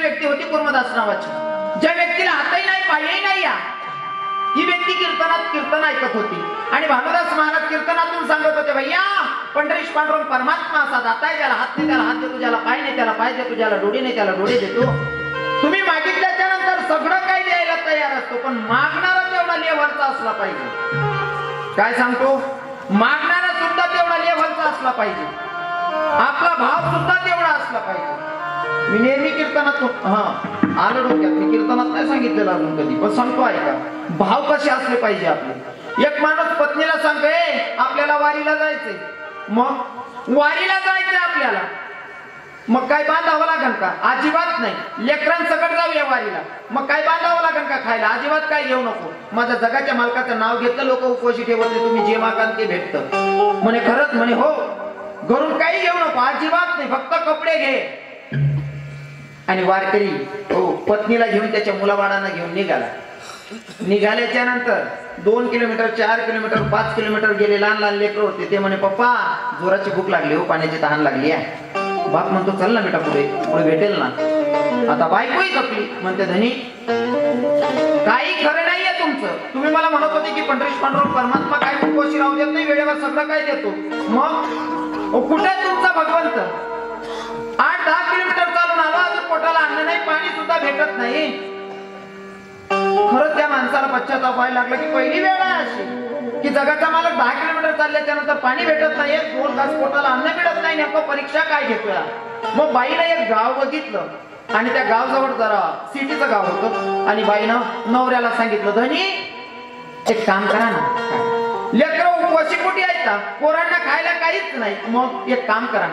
व्यक्ती होती कुर्मदास नावाची, ज्या व्यक्तीला हातही नाही पायही नाही या, ही व्यक्ती कीर्तनात कीर्तन ऐकत होती आणि भानुदास महाराज कीर्तनातून सांगत होते, भैया पंढरीश पांडुरंग परमात्मा असा दाता आहे, ज्याला हात नाही त्याला हात देतो, ज्याला पाय नाही त्याला पाय देतो, ज्याला डोळे नाही त्याला डोळे देतो. तुम्ही मागितल्याच्या नंतर सगळं काही द्यायला तयार असतो, पण मागणारा तेवढा लेव्हलचा असला पाहिजे. काय सांगतो, मागणारा सुद्धा तेवढा लेव्हलचा असला पाहिजे, आपला भाव सुद्धा तेवढा असला पाहिजे. मी नेहमी कीर्तनात आलं डोक्यात, मी कीर्तनात नाही सांगितलेलं अजून कधी, पण सांगतो ऐका, भाव कसे असले पाहिजे आपले. एक माणूस पत्नीला सांगतोय आपल्याला वारीला जायचंय, मग वारीला जायचंय आपल्याला, मग काय बांधावं लागेल का? अजिबात नाही. लेकरांसकट जाऊया वारीला, मग काय बांधावं लागेल का खायला? अजिबात काय घेऊ नको. माझ्या जगाच्या मालकाचं नाव घेतलं, लोक उपवाशी ठेवते, तुम्ही जे मागाल ते भेटतं म्हणे. खरंच म्हणे, हो. घरून काही घेऊ नको, अजिबात नाही, फक्त कपडे घे. आणि वारकरी हो पत्नीला घेऊन त्याच्या मुलाबाळांना घेऊन निघाल्याच्या नंतर 2 किलोमीटर 4 किलोमीटर 5 किलोमीटर गेले. लहान लहान लेकर होते, ते म्हणे पप्पा जोराची भूक लागली हो, पाण्याची तहान लागली आहे. बाप म्हणतो चल ना बेटा, पुढे पुढे भेटेल ना. आता बायकोही कपली, म्हणते धनी काही खरं नाहीये तुमचं. तुम्ही मला म्हणत होते की पंढरीश पांडुरंग परमात्मा काय उपवाशी राहू देत नाही, वेळेवर सगळं काय देतो. मग कुठे तुमचा भगवंत? 8-10 किलोमीटर चालून आलो, अजून पोटाला अन्न नाही, पाणी सुद्धा भेटत नाही. खरंच त्या माणसाला पश्चाताप व्हायला लागला की पहिली वेळ आहे अशी की जगाचा मालक 10 किलोमीटर चालल्याच्या नंतर पाणी भेटत नाही, 2 तास पोटाला अन्न मिळत नाही, नेमकं परीक्षा काय घेतोय. मग बाईला एक गाव बघितलं आणि त्या गावजवळ जरा सिटीचं गाव होतं, आणि बाईनं नवऱ्याला सांगितलं, धनी एक काम करा ना, लेकरं उपवाशी कुठे आहेत, पोरांना खायला काहीच नाही, मग एक काम करा,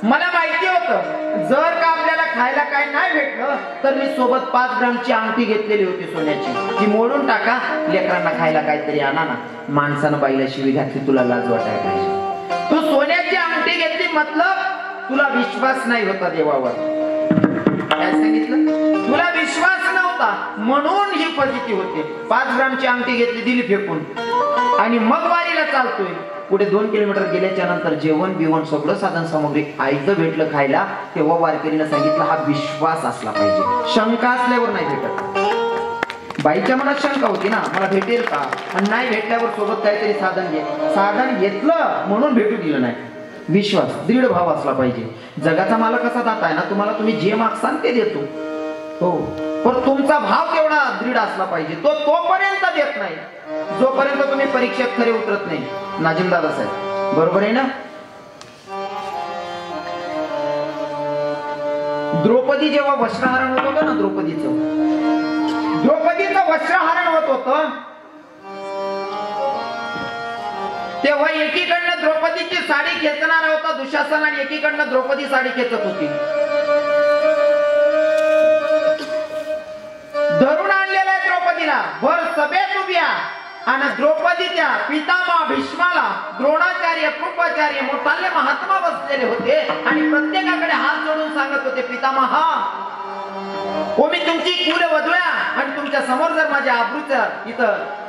मला माहिती होतं जर का आपल्याला खायला काय नाही भेटलं तर मी सोबत 5 ग्रामची अंगठी घेतलेली होती सोन्याची, ती मोडून टाका, लेकरांना खायला काहीतरी आणा ना. माणसानं बाईला शिवी घातली, तुला लाज वाटायला पाहिजे. तू सोन्याची अंगठी घेतली, मतलब तुला विश्वास नाही होता देवावर. काय सांगितलं? तुला विश्वास नव्हता म्हणून ही फजिती होते. 5 ग्रामची अंगठी घेतली, दिली फेकून, आणि मग वारीला चालतोय. पुढे 2 किलोमीटर गेल्याच्या नंतर जेवण बिवण सगळं साधन सामग्री आयतं भेटलं खायला. तेव्हा वारकरीनं सांगितलं हा विश्वास असला पाहिजे, शंका असल्यावर नाही भेटत. बाईच्या मनात शंका होती ना, मला भेटेल का, आणि नाही भेटल्यावर सोबत काहीतरी साधन घे. साधन घेतलं म्हणून भेटू दिलं नाही. विश्वास, दृढ भाव असला पाहिजे. जगाचा मालक कसा दाता आहे ना, तुम्हाला तुम्ही जे मागसाल ते देतो, हो, पण तुमचा भाव तेवढा दृढ असला पाहिजे. तो तोपर्यंत देत नाही जोपर्यंत तुम्ही परीक्षेत खरे उतरत नाही. नाजिमदादा साहेब बरोबर आहे ना? द्रौपदी जेव्हा वस्त्रहरण होत होतं ना, द्रौपदीचं वस्त्रहरण होत होतं, तेव्हा एकीकडनं द्रौपदीची साडी खेचणारा होता दुशासन, आणि एकीकडनं द्रौपदी साडी खेचत होती. धरून आणलेला आहे द्रौपदीला, भर सभेत उभ्या, आणि द्रौपदीच्या पितामह भीष्माला द्रोणाचार्य कृपाचार्य मोठाले महात्मा बसलेले होते, आणि प्रत्येकाकडे हात जोडून सांगत होते, पितामह हो मी तुमची कुल वधूया, आणि तुमच्या समोर जर माझ्या आबरूचा इथं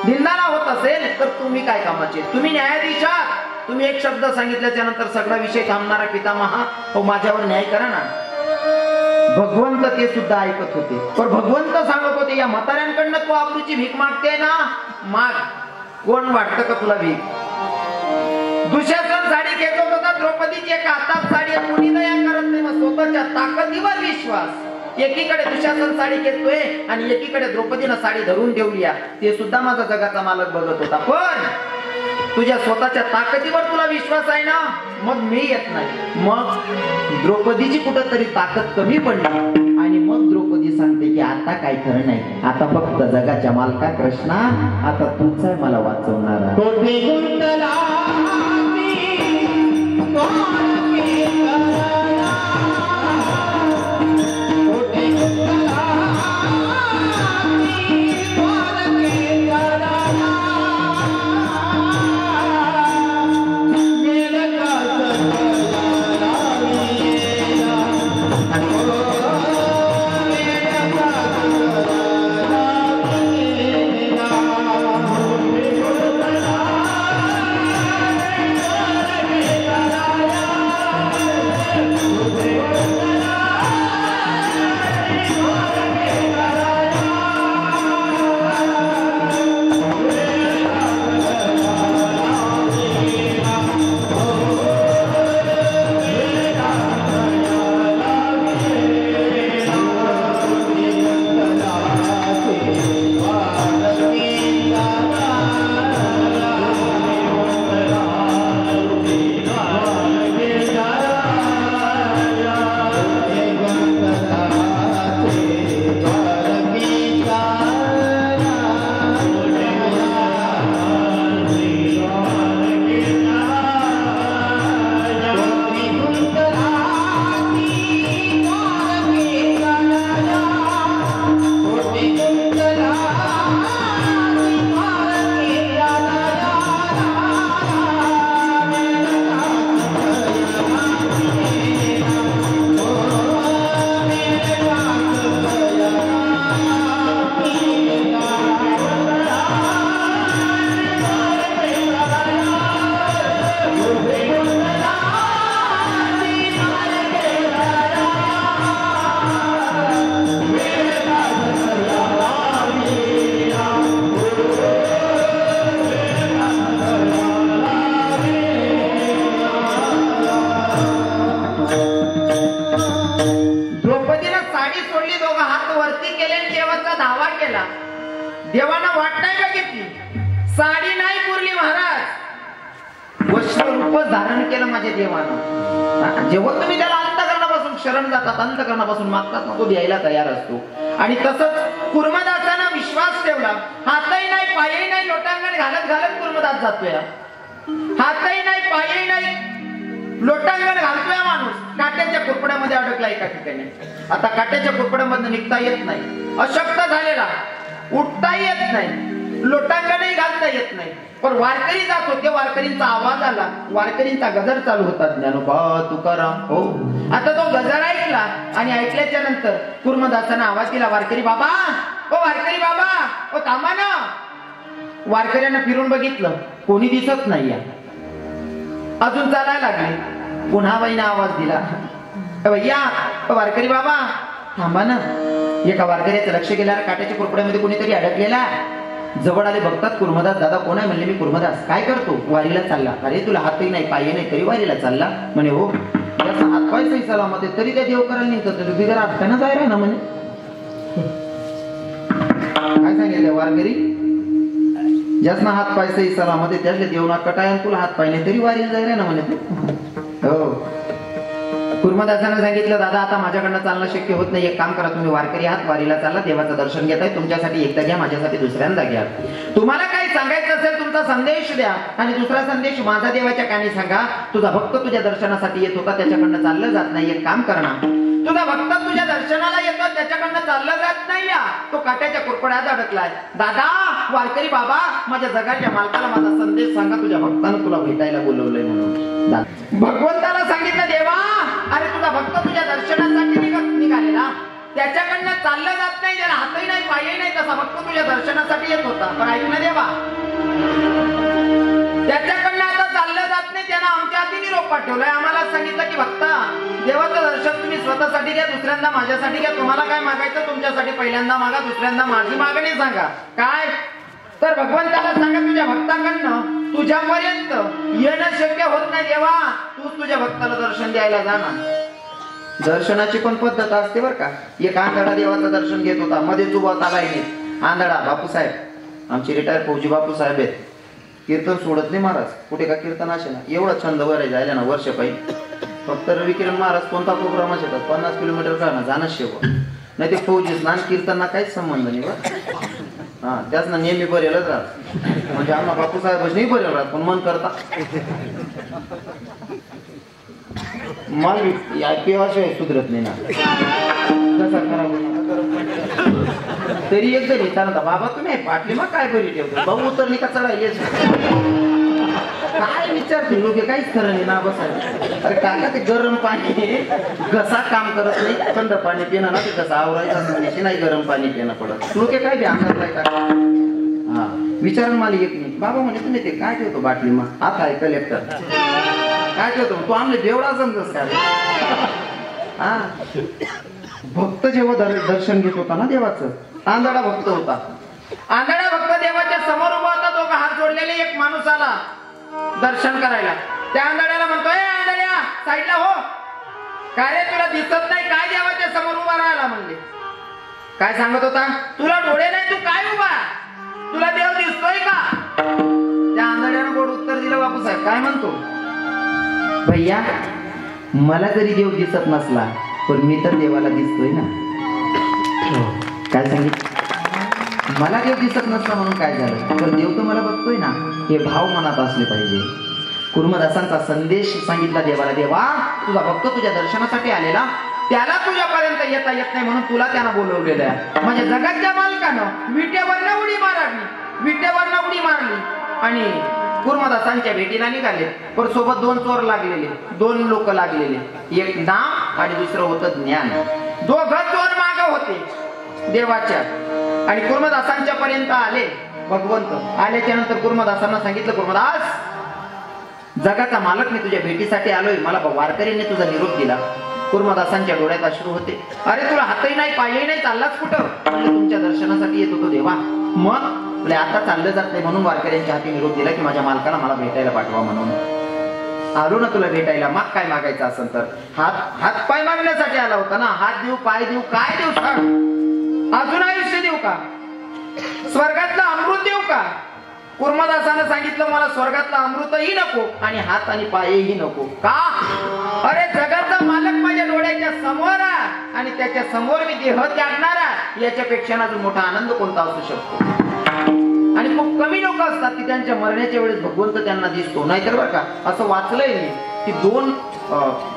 धिंडाणा होत असेल तर तुम्ही काय कामाचे, तुम्ही न्यायाधीश आहात. तुम्ही एक शब्द सांगितल्याच्या नंतर सगळा विषय थांबणारा पितामह, हो माझ्यावर न्याय करा ना. भगवंत ते सुद्धा ऐकत होते, पण भगवंत सांगत होते या म्हाताऱ्यांकडनं तू आबरूची भीक मागते ना, माग, कोण वाटतं का तुला भीक. दुशासन साडी घेत होता, द्रौपदीची एका हातात साडी, कोणी दया करत नाही. मग स्वतःच्या ताकदीवर विश्वास. एकीकडे दुशासन साडी घेतोय आणि एकीकडे द्रौपदीनं साडी धरून ठेवली, ते सुद्धा माझा जगाचा मालक बघत होता. पण तुझ्या स्वतःच्या ताकदीवर तुला विश्वास आहे ना, मग मी येत नाही. मग द्रौपदीची कुठंतरी ताकद कमी पडली, आणि मग द्रौपदी सांगते की आता काय खरं नाही, आता फक्त जगाच्या मालका कृष्णा, आता तूच आहे मला वाचवणारा. जोडली, दोघं हात वरती केले आणि देवाचा धावा केला. देवानं वाट नाही बघितली, साडी नाही पुरली महाराज, वस्त्ररूप धारण केलं माझ्या देवानं. जेव्हा तुम्ही त्याला अंतःकरणापासून शरण जातात, अंतःकरणापासून मागतात ना, तो द्यायला तयार असतो. आणि तसंच कुर्मदासानं विश्वास ठेवला. हातही नाही, पायही नाही, लोटांगण घालत घालत कुर्मदास जातोय. हातही नाही, पायही नाही, लोटांगण घालतोय माणूस. काट्याच्या कुरपड्यामध्ये अडकला एका ठिकाणी. आता काट्याच्या कुरपड्यामधून निघता येत नाही, अशक्त झालेला, उठता येत नाही, लोटांगणही घालता येत नाही. पण वारकरी जात होते, वारकरींचा आवाज आला, वारकरींचा गजर चालू होता, ज्ञानोबा तुकाराम हो. आता तो गजर ऐकला आणि ऐकल्याच्या नंतर कुर्मदासानं आवाज दिला, वारकरी बाबा, ओ वारकरी बाबा, ओ थांबा ना. वारकऱ्यांना फिरून बघितलं, कोणी दिसत नाहीये. अजून चालायला लागले, पुन्हा बाईने आवाज दिला, भैया वारकरी बाबा थांबा ना. एका वारकऱ्याचं लक्ष गेल्यावर काट्याच्या कुरपड्यामध्ये कोणीतरी अडकलेला. जवळ आले, बघतात कुर्मदास. दादा कोण आहे? म्हणले मी कुर्मदास. काय करतो? वारीला चालला. अरे तुला हातही नाही, पायही नाही, तरी वारीला चालला? म्हणे हो. त्याचा हात पाय सही सलामत आहे, तरी त्या देव करायला निघतात, बिगर आपल्यानं जायला ना. म्हणे काय सांगितलं वारकरी? ज्यासना हात पाय सही सलामत आहे त्यातले देवना कटाय, तुला हात पाय नाही तरी वारीला जायला ना. म्हणे हो. कुर्मदासानं सांगितलं, दादा आता माझ्याकडनं चालणं शक्य होत नाही, एक काम करा, तुम्ही वारकरी आहात, वारीला चालला, देवाचं दर्शन घेताय, तुमच्यासाठी एकदा घ्या, माझ्यासाठी दुसऱ्यांदा घ्या. तुम्हाला काही सांगायचं असेल तुमचा संदेश द्या, आणि दुसरा संदेश माझा देवाच्या कानी सांगा. तुझा भक्त तुझ्या दर्शनासाठी येत होता, त्याच्याकडनं चाललं जात नाही, एक काम करणार. तुझा भक्त तुझ्या दर्शनाला येतो, त्याच्याकडनं चाललं जात नाही, तो काट्याच्या कुरपड्यात अडकलाय. दादा वारकरी बाबा, माझ्या जगाच्या मालकाला माझा संदेश सांगा, तुझ्या भक्तानं तुला भेटायला बोलवलंय म्हणून. भगवंताला सांगितलं, देवा अरे तुझा भक्त तुझ्या दर्शनासाठी निघालेला, त्याच्याकडनं चाललं जात नाही, ज्याला हातही नाही, पायही नाही, तसा भक्त तुझ्या दर्शनासाठी येत होता. पण ऐक ना देवा, त्याच्याकडनं आता चाललं जात नाही, त्यानं आमच्या हाती निरोप पाठवलाय. आम्हाला सांगितलं की भक्ता, देवाचं दर्शन तुम्ही स्वतःसाठी घ्या, दुसऱ्यांदा माझ्यासाठी घ्या. तुम्हाला काय मागायचं तुमच्यासाठी पहिल्यांदा मागा, दुसऱ्यांदा माझी मागणी सांगा. काय तर भगवंताला सांगा, तुझ्या भक्ताकडनं तुझ्यापर्यंत येणं शक्य होत नाही देवा, तूच तुझ्या भक्ताला दर्शन द्यायला जा ना. दर्शनाची पण पद्धत असते बरं का. एक आंधळा देवाचं दर्शन घेत होता, मध्येच उभा होता लाईनीत. आंधळा बापूसाहेब, आमचे रिटायर फौजी बापूसाहेब आहेत, कीर्तन सोडत नाही महाराज, कुठे का कीर्तन असे ना, एवढा छंद वर जायला ना वर्ष पाहिजे. फक्त रवी किरण महाराज कोणता प्रोग्राम येतात, 50 किलोमीटर का ना जाणं शेव नाही. ते फौजी स्नान कीर्तनना काहीच संबंध नाही बरं. हा त्याच ना नेहमी बरेलच राहत, म्हणजे आम्हाला बापूसाहेब नाही बरेल राहत, पण मन करता मला पिवाशिवाय सुधरत नाही ना. कसा खराब तरी एक जरी चालता, बाबा तुम्ही पाटली मग काय बरी ठेवतो, भाऊ उतरली का चढायली काय विचारते लोक, काहीच खरं नाही ना बसायला. अरे काका ते गरम पाणी घसा काम करत नाही, थंड पाणी पिणं ना, ते कसं आवरायचं नाही, गरम पाणी पिणं पडत. लोक काय बी अंगातलाय का हा विचारून मला येत नाही. बाबा म्हणजे तुम्ही ते काय ठेवतो बाटली मग, आता आहे कलेक्टर काय ठेवतो तू, आमले जेवढा समजस काय. हा भक्त जेव्हा दर्शन घेत होता ना देवाचं, आंधळा भक्त होता. आंधळा भक्त देवाच्या समोर उभा होता, दोघं हात जोडलेले. एक माणूस आला दर्शन करायला, त्या आंधळ्याला म्हणतोय, आंधळ्या साईडला हो. काय रे तुला दिसत नाही काय देवाच्या समोर उभा राहिला? म्हणले काय सांगत होता, तुला डोळे नाही, तू काय उभा, तुला देव दिसतोय का? त्या आंधळ्यानं गोड उत्तर दिलं, बापूसाहेब काय म्हणतो, भैया मला जरी देव दिसत नसला पण मी तर देवाला दिसतोय ना. काय सांगितलं, मला देव दिसत नसला म्हणून काय झालं, तर देव तर मला बघतोय ना, हे भाव मनात असले पाहिजे. कुर्मदासांचा संदेश सांगितला देवाला, देवा तुझा भक्त तुझ्या दर्शनासाठी आलेला, त्याला तुझ्यापर्यंत येता येत नाही म्हणून तुला त्यानं बोलवलेलं आहे. म्हणजे जगाच्या मालकानं विटेवरनं उडी मारली, विटेवरनं उडी मारली आणि कुर्मदासांच्या भेटीला निघाले. पण सोबत दोन चोर लागलेले, दोन लोक लागलेले, एक नाम आणि दुसरं होतं ज्ञान. दोघं चोर माग होते देवाच्या आणि कुर्मदासांच्या पर्यंत आले. भगवंत आल्याच्या नंतर कुर्मदासांना सांगितलं, कुर्मदास जगाचा मालक मी तुझ्या भेटीसाठी आलोय, मला वारकरीने तुझा निरोप दिला. कुर्मदासांच्या डोळ्यात अश्रू होते. अरे तुला हातही नाही, पायही नाही, चाललाच कुठं? म्हणजे तुमच्या दर्शनासाठी येत होतो देवा. मग आता चाललं जात नाही म्हणून वारकऱ्यांच्या हाती निरोप दिला की माझ्या मालकाला मला भेटायला पाठवा म्हणून. आलो ना तुला भेटायला, मग काय मागायचं असेल तर. हात पाय मागण्यासाठी आला होता ना. हात देऊ, पाय देऊ, काय देऊ सांग? अजून आयुष्य देऊ का? स्वर्गातलं अमृत देऊ का? कुर्मदासानं सांगितलं मला स्वर्गातलं अमृतही नको आणि हात आणि पायही नको. का? अरे जगाचा मालक माझ्या डोळ्याच्या समोर आहे आणि त्याच्या समोर मी देह त्यागणारा, याच्यापेक्षा अजून मोठा आनंद कोणता असू शकतो? आणि खूप कमी लोक असतात की त्यांच्या मरण्याच्या वेळेस भगवंत त्यांना दिसतो. नाहीतर बरं का असं वाचलंय मी की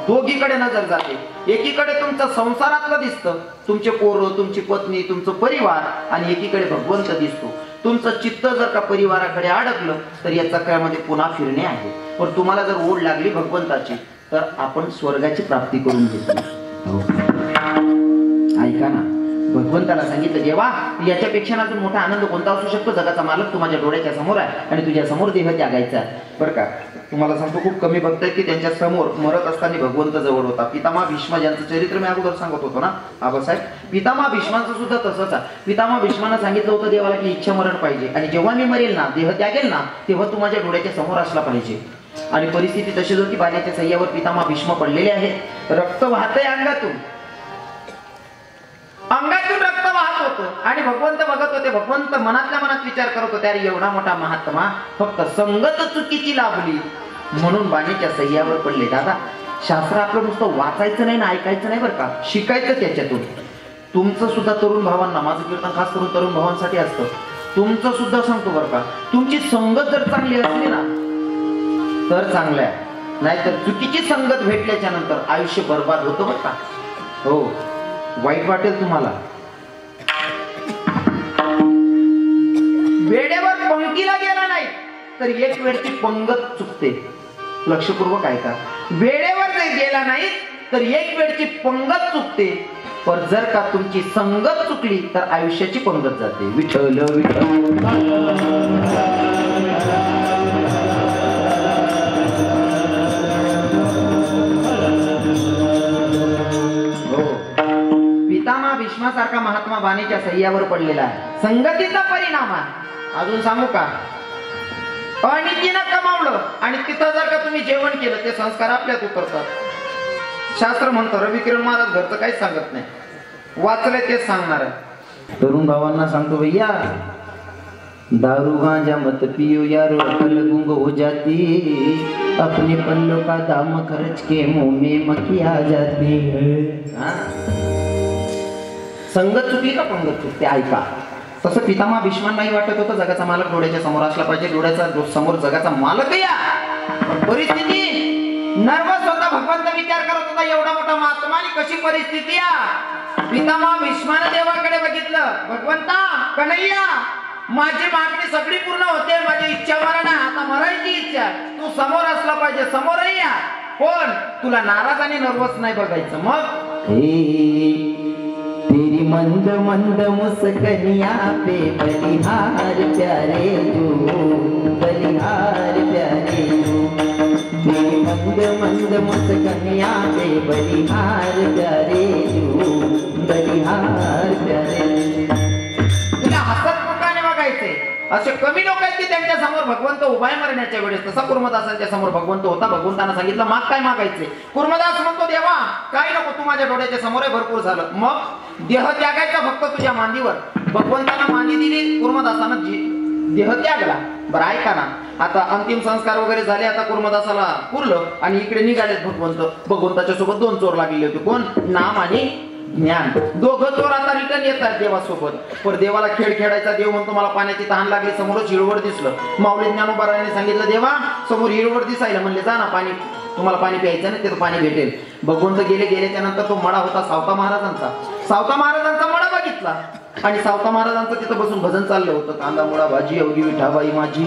दोघीकडे नजर जाते. एकीकडे तुमचं संसारातलं दिसतं, तुमचे पोरं, तुमची पत्नी, तुमचं परिवार, आणि एकीकडे भगवंत दिसतो. तुमचं चित्त जर का परिवाराकडे अडकलं तर या चक्रामध्ये पुन्हा फिरणे आहे. पण तुम्हाला जर ओढ लागली भगवंताची तर आपण स्वर्गाची प्राप्ती करून घेतो. ऐका ना, भगवंताला सांगितलं देवा याच्यापेक्षा अजून मोठा आनंद कोणता असू शकतो? जगाचा मालक तू माझ्या डोळ्याच्या समोर आहे आणि तुझ्या समोर देह त्यागायचा आहे. बरं का, तुम्हाला सांगतो खूप कमी भक्त आहेत की त्यांच्या समोर मरत असताना भगवंत जवळ होता. पितामह भीष्म ज्यांचं चरित्र मी अगोदर सांगत होतो ना आबासाहेब, पितामह भीष्मांचं सुद्धा तसंच आहे. पितामह भीष्मांना सांगितलं होतं देवाला की इच्छा मरण पाहिजे आणि जेव्हा मी मरेल ना, देह त्यागेल ना, तेव्हा तू माझ्या डोळ्याच्या समोर असला पाहिजे. आणि परिस्थिती तशीच होती. बाण्याच्या सह्यावर पितामह भीष्म पडलेले आहेत. रक्त वाहतंय अंगातून रक्त वाहत होतं आणि भगवंत बघत होते. भगवंत मनातल्या मनात विचार करत होते, अरे एवढा मोठा महात्मा फक्त संगत चुकीची लाभली म्हणून बाणीच्या सह्यावर पडले. दादा, शास्त्र आपलं नुसतं वाचायचं नाही ना, ऐकायचं नाही बरं का, शिकायचं त्याच्यातून. तुमचं सुद्धा तरुण भावांना, माझं कीर्तन खास करून तरुण भावांसाठी असतं, तुमचं सुद्धा सांगतो बरं का, तुमची संगत जर चांगली असली ना तर चांगलं आहे, नाहीतर चुकीची संगत भेटल्याच्या नंतर आयुष्य बर्बाद होतं बरं का. हो, वाईट वाटेल तुम्हाला. वेळेवर पंक्तीला गेला नाही तर एक वेळची पंगत चुकते. लक्षपूर्वक ऐका, वेळेवर जर गेला नाही तर एक वेळची पंगत चुकते. पण जर का तुमची संगत चुकली तर आयुष्याची पंगत जाते. विठ्ठल पितामह भीष्मासारखा महात्मा बाणीच्या सह्यावर पडलेला आहे. संगतीचा परिणाम आहे. अजून सांगू का, अनितीनं कमावलं आणि तिथं जर का तुम्ही जेवण केलं ते संस्कार आपल्यात उतरतात. शास्त्र म्हणतं, रवी किरण महाराज घरचं काहीच सांगत नाही, वाचलंय तेच सांगणार आहे. तरुण भावांना सांगतो, भैया दारू गांजा मत पियो यारो, अकल गुंग हो जाती, अपने पल्लों का दाम खर्च के मुंह में मक्खी आ जाती है. संगत चुकली का पंगत चुकते. ऐका, तसं पितामह भीष्मांनाही वाटत होतं जगाचा मालक डोळ्याच्या समोर असला पाहिजे. डोळ्याचा समोर जगाचा मालक या. पण परिस्थिती नर्वस होता. भगवंत विचार करत होता, एवढा मोठा महात्मा आणि कशी परिस्थिती या. पितामह भीष्मानं देवाकडे बघितलं, भगवंता कन्हैया माझी मागणी सगळी पूर्ण होते, माझी इच्छा मरण आहे, आता मरायची इच्छा, तू समोर असला पाहिजे, समोरही या. पण तुला नाराज आणि नर्वस नाही बघायचं. मग तेरी मंद मंद मुस्कनिया पे बलिहार प्यारे तू, बलिहार प्यारे तू, तेरी मंद मंद मुस्कनिया पे बलिहार प्यारे तू, बलिहार प्यारे. तुला हसत मुखाने बघायचे. असे कमी लोक आहेत की त्यांच्या समोर भगवंत उभाय मरण्याच्या वेळेस. तसा कुर्मदासांच्या समोर भगवंत होता. भगवंतांना सांगितलं माग काय मागायचे. कुर्मदास म्हणतो, देवा काय नको, तू माझ्या डोळ्याच्या समोर आहे, भरपूर झालं. मग देह त्यागायचा फक्त तुझ्या मांडीवर. भगवंतांना मांडी दिली, कुर्मदासानं देह त्यागला. बरं ऐका ना, आता अंतिम संस्कार वगैरे झाले, आता कुर्मदासाला पुरलं आणि इकडे निघालेत भगवंत. भगवंताच्या सोबत दोन चोर लागलेले होते. कोण? नाम आणि ज्ञान. दोघं चोर आता रिटर्न येतात देवासोबत. पण देवाला खेळ खेळायचा. देव म्हणतो मला पाण्याची तहान लागली, समोरच हिरवळ दिसलं. माऊली ज्ञानोबाराने सांगितलं, देवा समोर हिरवळ दिसायला, म्हणले जा ना पाणी, तुम्हाला पाणी प्यायचं ना, तिथं पाणी भेटेल. भगवंत गेल्याच्या नंतर तो मडा होता सावता महाराजांचा. सावता महाराजांचा मडा बघितला आणि सावता महाराजांचं तिथं बसून भजन चाललं होतं, कांदा मुळा भाजी अवघी विठाबाई माझी.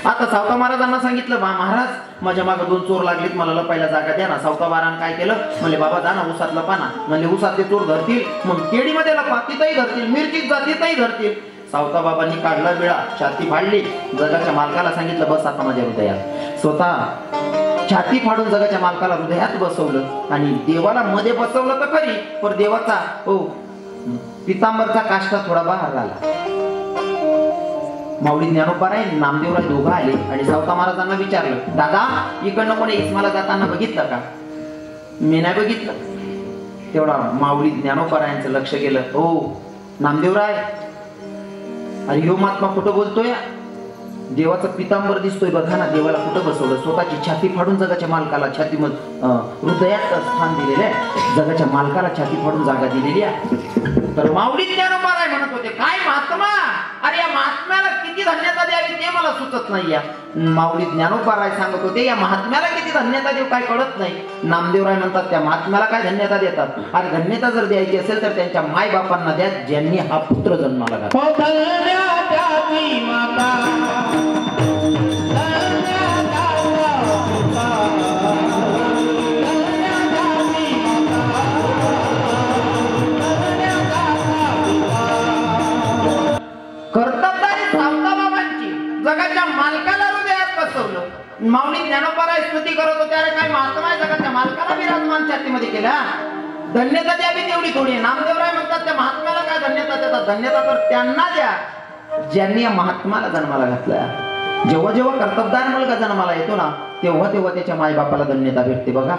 आता सावता महाराजांना सांगितलं, महाराज माझ्या मागे दोन चोर लागलेत, मला लपायला जागा द्या ना. सावता महाराजांनी काय केलं, म्हणले बाबा जा ना उसात लपाना. म्हणले उसात ते चोर धरतील, मग केळीमध्ये लपा, तिथंही धरतील, मिरचीत जा तिथंही धरतील. सावता बाबांनी काढला विळा, छाती फाडली, जगाच्या मालकाला सांगितलं बस आता माझ्या हृदयात. स्वतः छाती फाडून जगाच्या मालकाला हृदयात बसवलं आणि देवाला मध्ये बसवलं तर खरी, पण देवाचा पितांबरचा काष्टा थोडा बाहेर आला. माऊली ज्ञानोबाराय नामदेवराय दोघं आले आणि सावता महाराजांना विचारलं, दादा इकडनं कोणी इस्माला जाताना बघितलं का? मी नाही बघितलं. तेवढा माऊली ज्ञानोबारायांचं लक्ष गेलं. हो नामदेवराय, अरे ह्यो महात्मा कुठं बोलतोय? देवाचा पितांबर दिसतोय बघा ना. देवाला कुठं बसवलं? स्वतःची छाती फाडून जगाच्या मालकाला छातीमध्ये हृदयात स्थान दिलेलं आहे. जगाच्या मालकाला छाती फाडून जागा दिलेली आहे. तर माऊली ज्ञानोबाराय म्हणत होते, काय महात्मा, अरे या महात्म्याला किती धन्यता द्यावी ते मला सुचत नाही. या माऊली ज्ञानोबाराय सांगत होते, या महात्म्याला किती धन्यता देऊ काय कळत नाही. नामदेवराय म्हणतात, त्या महात्म्याला काय धन्यता देतात? अरे धन्यता जर द्यायची असेल तर त्यांच्या माय बापांना द्या, ज्यांनी हा पुत्र जन्माला घातला. कर्तबदारी सावता बाबांची जगाच्या मालकाला हृदयात बसवलं. माऊली ज्ञानोबाराय स्तुती करत होते, अरे काय महात्मा जगाच्या मालकाला विराजमान छातीमध्ये केला. धन्यता द्यावी तेवढी थोडी. नामदेवराय म्हणतात, त्या महात्म्याला काय धन्यता देतात? धन्यता तर त्यांना द्या ज्यांनी या महात्माला जन्माला घातला. जेव्हा जेव्हा कर्तबदार मुलगा जन्माला येतो ना, तेव्हा तेव्हा त्याच्या मायबापाला धन्यता भेटते बघा.